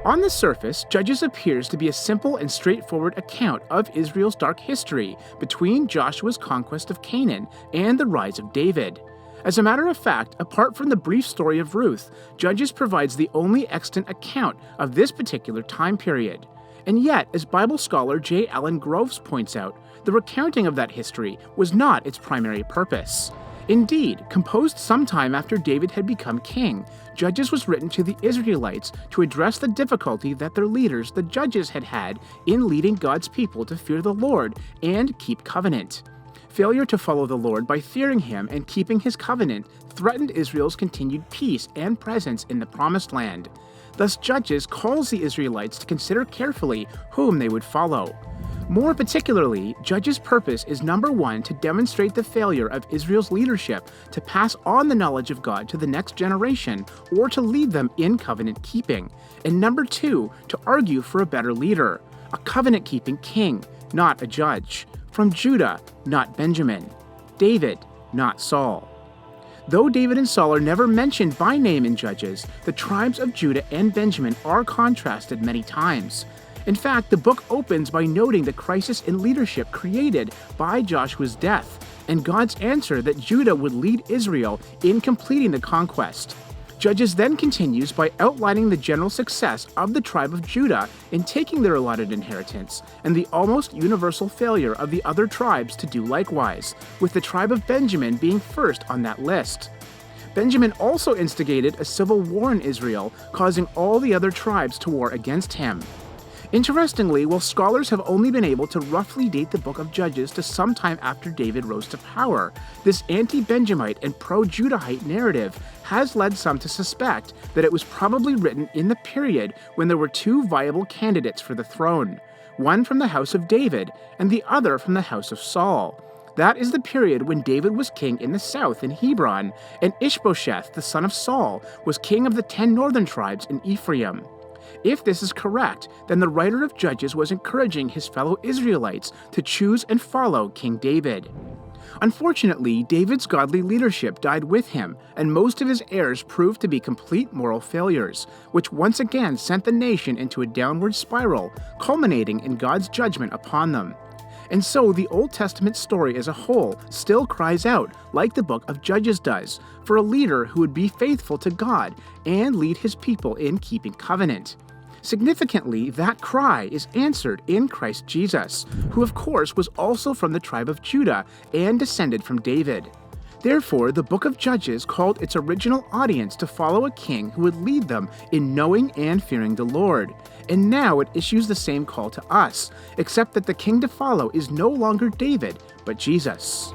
On the surface, Judges appears to be a simple and straightforward account of Israel's dark history between Joshua's conquest of Canaan and the rise of David. As a matter of fact, apart from the brief story of Ruth, Judges provides the only extant account of this particular time period. And yet, as Bible scholar J. Allen Groves points out, the recounting of that history was not its primary purpose. Indeed, composed sometime after David had become king, Judges was written to the Israelites to address the difficulty that their leaders, the judges, had had in leading God's people to fear the Lord and keep covenant. Failure to follow the Lord by fearing him and keeping his covenant threatened Israel's continued peace and presence in the Promised Land. Thus, Judges calls the Israelites to consider carefully whom they would follow. More particularly, Judges' purpose is number one, to demonstrate the failure of Israel's leadership to pass on the knowledge of God to the next generation or to lead them in covenant keeping, and number two, to argue for a better leader, a covenant-keeping king, not a judge, from Judah, not Benjamin, David, not Saul. Though David and Saul are never mentioned by name in Judges, the tribes of Judah and Benjamin are contrasted many times. In fact, the book opens by noting the crisis in leadership created by Joshua's death, and God's answer that Judah would lead Israel in completing the conquest. Judges then continues by outlining the general success of the tribe of Judah in taking their allotted inheritance, and the almost universal failure of the other tribes to do likewise, with the tribe of Benjamin being first on that list. Benjamin also instigated a civil war in Israel, causing all the other tribes to war against him. Interestingly, while scholars have only been able to roughly date the book of Judges to sometime after David rose to power, this anti-Benjamite and pro-Judahite narrative has led some to suspect that it was probably written in the period when there were two viable candidates for the throne, one from the house of David and the other from the house of Saul. That is the period when David was king in the south in Hebron, and Ishbosheth, the son of Saul, was king of the 10 northern tribes in Ephraim. If this is correct, then the writer of Judges was encouraging his fellow Israelites to choose and follow King David. Unfortunately, David's godly leadership died with him, and most of his heirs proved to be complete moral failures, which once again sent the nation into a downward spiral, culminating in God's judgment upon them. And so the Old Testament story as a whole still cries out, like the book of Judges does, for a leader who would be faithful to God and lead his people in keeping covenant. Significantly, that cry is answered in Christ Jesus, who of course was also from the tribe of Judah and descended from David. Therefore, the book of Judges called its original audience to follow a king who would lead them in knowing and fearing the Lord. And now it issues the same call to us, except that the king to follow is no longer David, but Jesus.